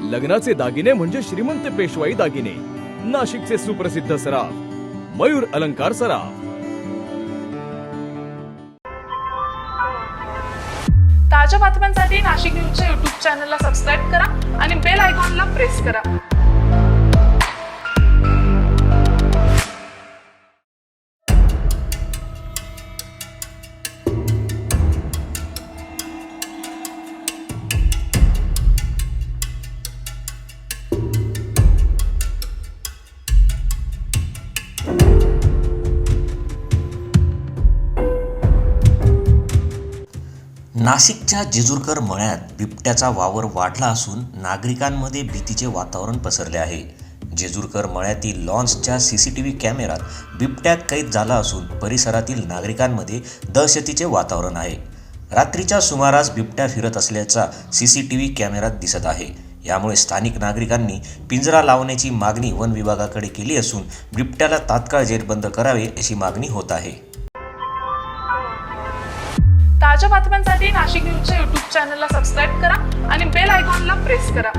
लग्नाचे दागिने म्हणजे श्रीमंत पेशवाई दागिने, नाशिकचे सुप्रसिद्ध सराफ मयूर अलंकार सराफ। ताज्या बातम्यांसाठी नाशिक न्यूजच्या YouTube चॅनलला सबस्क्राईब करा आणि बेल आयकॉनला प्रेस करा। नाशिकच्या जेजुरकर मळ्यात बिबट्याचा वावर वाढला असून नागरिकांमध्ये भीतीचे वातावरण पसरले आहे। जेजुरकर मळ्यातील लॉन्सच्या सीसीटीव्ही कॅमेऱ्यात बिबट्या कैद झाला असून परिसरातील नागरिकांमध्ये दहशतीचे वातावरण आहे। रात्रीच्या सुमारास बिबट्या फिरत असल्याचा सीसीटीव्ही कॅमेऱ्यात दिसत आहे। यामुळे स्थानिक नागरिकांनी पिंजरा लावण्याची मागणी वन विभागाकडे केली असून बिबट्याला तात्काळ जेरबंद करावे अशी मागणी होत आहे। ताज्या बातम्यांसाठी नाशिक न्यूजच्या YouTube चॅनलला सबस्क्राईब करा आणि बेल आयकॉनला प्रेस करा।